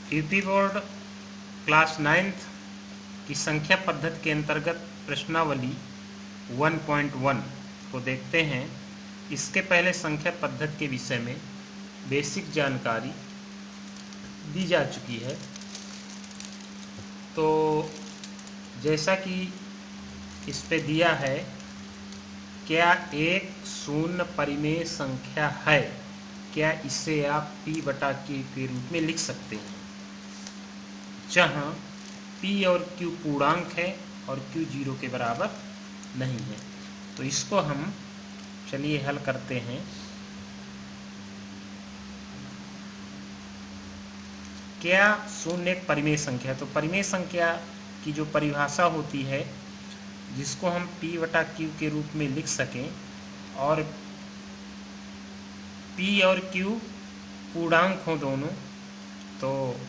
UP board class 9th की संख्या पद्धति के अंतर्गत प्रश्नावली 1.1 को देखते हैं। इसके पहले संख्या पद्धति के विषय में बेसिक जानकारी दी जा चुकी है। तो जैसा कि इस पे दिया है, क्या एक शून्य परिमेय संख्या है, क्या इसे आप p बटा q के रूप में लिख सकते हैं, जहां p और q पूर्णांक है और q 0 के बराबर नहीं है। तो इसको हम चलिए हल करते हैं। क्या शून्य एक परिमेय संख्या है? तो परिमेय संख्या की जो परिभाषा होती है, जिसको हम p बटा q के रूप में लिख सकें और p और q पूर्णांक हो दोनों, तो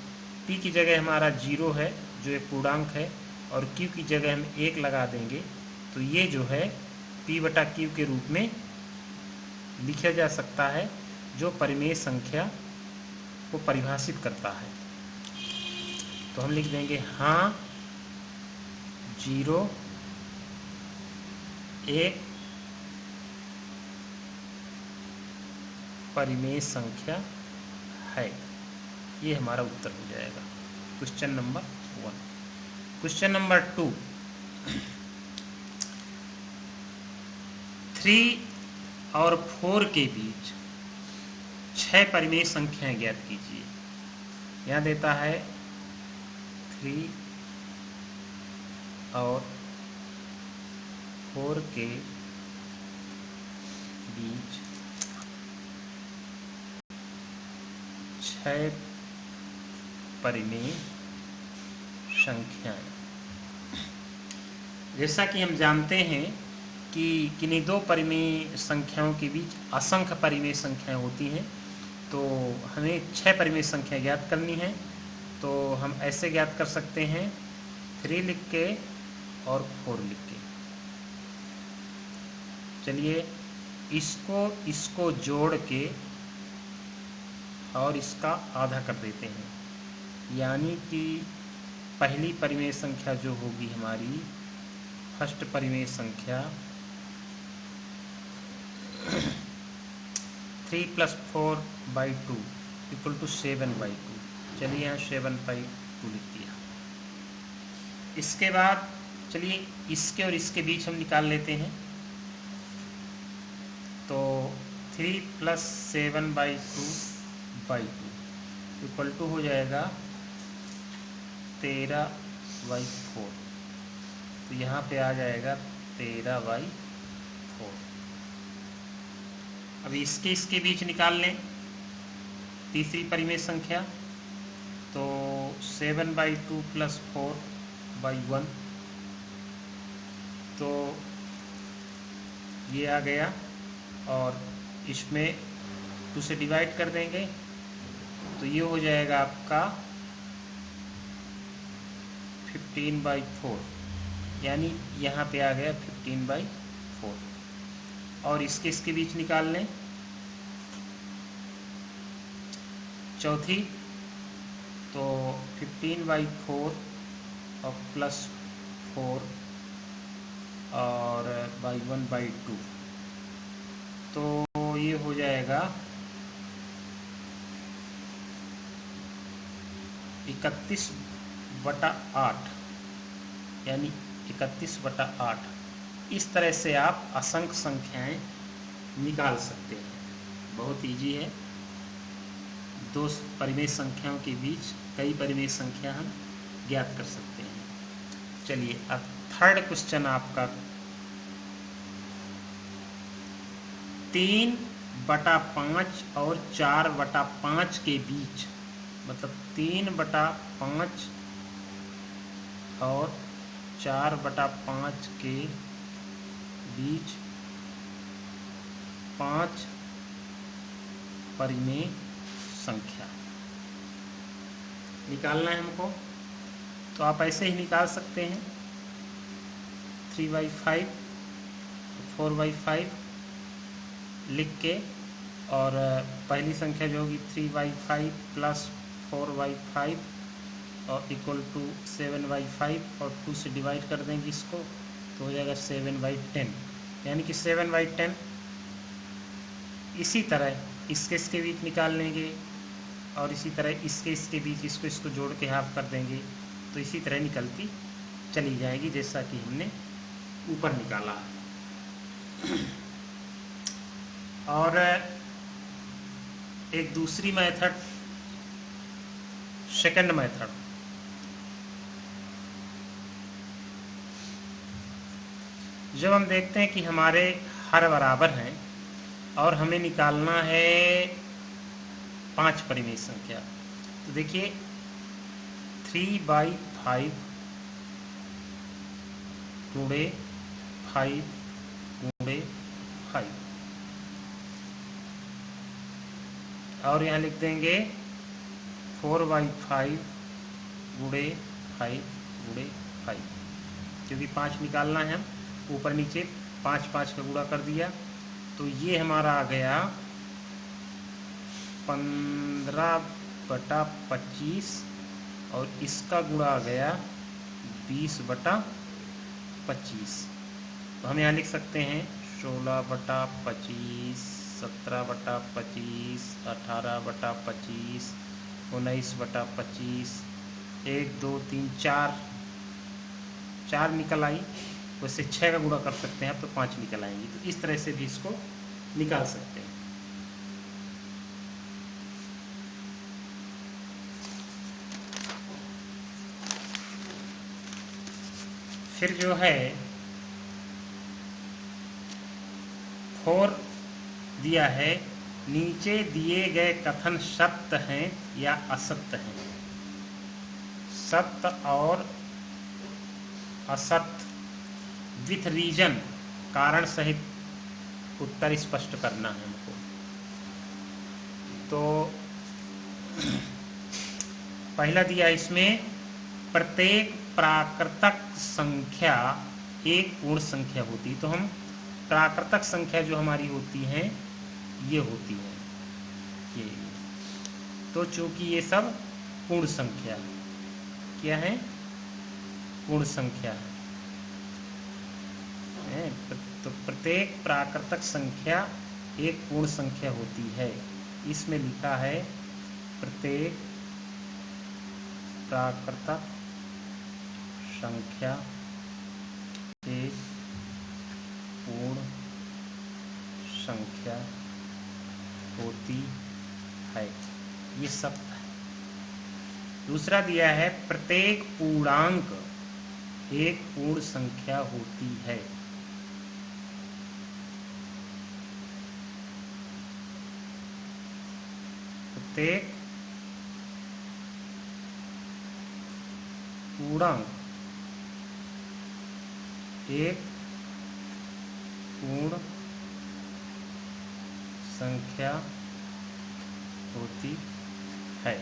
p की जगह हमारा 0 है जो एक पूर्णांक है और q की जगह हम 1 लगा देंगे, तो ये जो है p बटा q के रूप में लिखा जा सकता है, जो परिमेय संख्या को परिभाषित करता है। तो हम लिख देंगे हाँ 0 एक परिमेय संख्या है। ये हमारा उत्तर हो जाएगा क्वेश्चन नंबर 1। क्वेश्चन नंबर 2, 3 और 4 के बीच 6 परिमेय संख्याएं ज्ञात कीजिए। यहाँ देता है 3 और 4 के बीच 6 परिमेय संख्याएं। जैसा कि हम जानते हैं कि किन्हीं दो परिमेय संख्याओं के बीच असंख्य परिमेय संख्याएं होती हैं, तो हमें 6 परिमेय संख्या ज्ञात करनी है। तो हम ऐसे ज्ञात कर सकते हैं 3 लिख के और 4 लिख के। चलिए इसको जोड़ के और इसका आधा कर देते हैं, यानी कि पहली परिमेय संख्या जो होगी हमारी, फर्स्ट परिमेय संख्या 3 + 4/2 = 7/2। चलिए यहाँ 7/2 लिख दिया। इसके बाद चलिए इसके और इसके बीच हम निकाल लेते हैं। तो 3 + 7/2/2 हो जाएगा 13/4। तो यहाँ पे आ जाएगा 13/4। अभी इसके बीच निकाल लें तीसरी परिमेय संख्या। तो 7/2 + 4/1, तो ये आ गया और इसमें 2 से डिवाइड कर देंगे, तो ये हो जाएगा आपका 15/4, यानी यहाँ पे आ गया 15/4। और इसके बीच निकाल लें चौथी, तो 15/4 और +4 और /1/2, तो ये हो जाएगा 31/8, यानी 31/8। इस तरह से आप असंख्य संख्याएं निकाल सकते हैं। बहुत इजी है। दो परिमेय संख्याओं के बीच कई परिमेय संख्या हम ज्ञात कर सकते हैं। चलिए अब थर्ड क्वेश्चन आपका 3/5 और 4/5 के बीच, मतलब 3/5 और 4/5 के बीच 5 परिमेय संख्या निकालना है हमको। तो आप ऐसे ही निकाल सकते हैं 3/5 4/5 लिख के, और पहली संख्या जो होगी 3/5 + 4/5 और इक्वल टू 7/5 और 2 से डिवाइड कर देंगे इसको तो हो जाएगा 7/10, यानी कि 7/10। इसी तरह इसके बीच निकाल लेंगे और इसी तरह इसके बीच इसको जोड़ के हाफ कर देंगे तो इसी तरह निकलती चली जाएगी जैसा कि हमने ऊपर निकाला। और एक दूसरी मेथड, सेकंड मेथड, जब हम देखते हैं कि हमारे हर बराबर हैं और हमें निकालना है 5 परिमेय संख्या, तो देखिए 3/5 गुणे 5 गुणे 5 और यहाँ लिख देंगे 4/5 गुणे 5 गुणे 5, क्योंकि 5 निकालना है, हम ऊपर नीचे 5 का गुणा कर दिया तो ये हमारा आ गया 15/25 और इसका गुणा आ गया 20/25। तो हम यहाँ लिख सकते हैं 16/25, 17/25, 18/25, 19/25, 1 2 3 4 निकल आई। वैसे 6 का गुणा कर सकते हैं अब तो 5 निकल आएंगी, तो इस तरह से भी इसको निकाल सकते हैं। फिर जो है 4 दिया है, नीचे दिए गए कथन सत्य हैं या असत्य हैं। सत्य और असत्य विथ रीजन, कारण सहित उत्तर स्पष्ट करना है हमको। तो पहला दिया इसमें प्रत्येक प्राकृतक संख्या एक पूर्ण संख्या होती, तो हम प्राकृतक संख्या जो हमारी होती हैं ये होती है ये। तो चूंकि ये सब पूर्ण संख्या क्या है, पूर्ण संख्या है, तो प्रत्येक प्राकृतक संख्या एक पूर्ण संख्या होती है। इसमें लिखा है प्रत्येक प्राकृतक संख्या एक पूर्ण संख्या होती है, ये सब है। दूसरा दिया है प्रत्येक पूर्णांक एक पूर्ण संख्या होती है। प्रत्येक पूर्णांक एक पूर्ण संख्या होती है।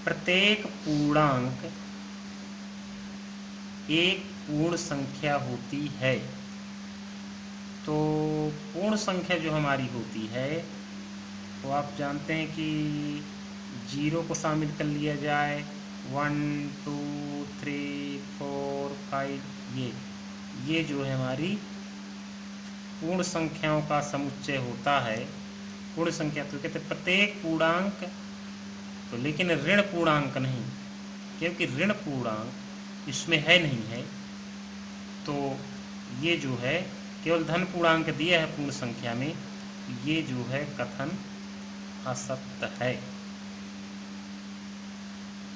प्रत्येक पूर्णांक एक पूर्ण संख्या होती है। तो पूर्ण संख्या जो हमारी होती है वो आप जानते हैं कि 0 को शामिल कर लिया जाए, 1 2 3 4 5, ये जो है हमारी पूर्ण संख्याओं का समुच्चय होता है। पूर्ण संख्या तो कहते हैं प्रत्येक पूर्णांक, तो लेकिन ऋण पूर्णांक नहीं, क्योंकि ऋण पूर्णांक इसमें है नहीं है, तो ये जो है केवल धन पूर्णांक दिया है पूर्ण संख्या में, ये जो है कथन असत्य है।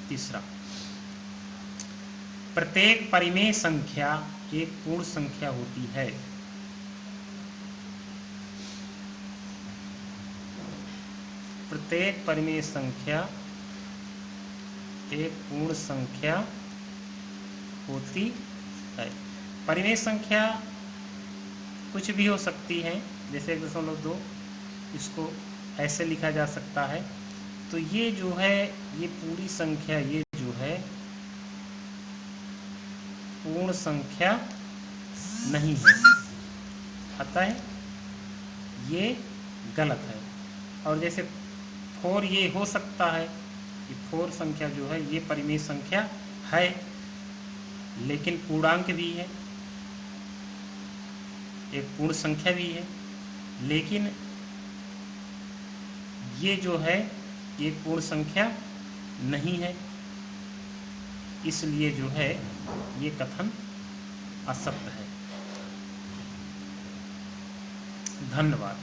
तीसरा, प्रत्येक परिमेय संख्या एक पूर्ण संख्या होती है। प्रत्येक परिमेय संख्या एक पूर्ण संख्या होती है। परिमेय संख्या कुछ भी हो सकती है, जैसे 1.2 इसको ऐसे लिखा जा सकता है। तो ये जो है ये पूरी संख्या, ये जो है पूर्ण संख्या नहीं है, अतः ये गलत है। और जैसे 4 ये हो सकता है कि 4 संख्या जो है ये परिमेय संख्या है, लेकिन पूर्णांक भी है, एक पूर्ण संख्या भी है, लेकिन ये जो है ये पूर्ण संख्या नहीं है, इसलिए जो है ये कथन असत्य है। धन्यवाद।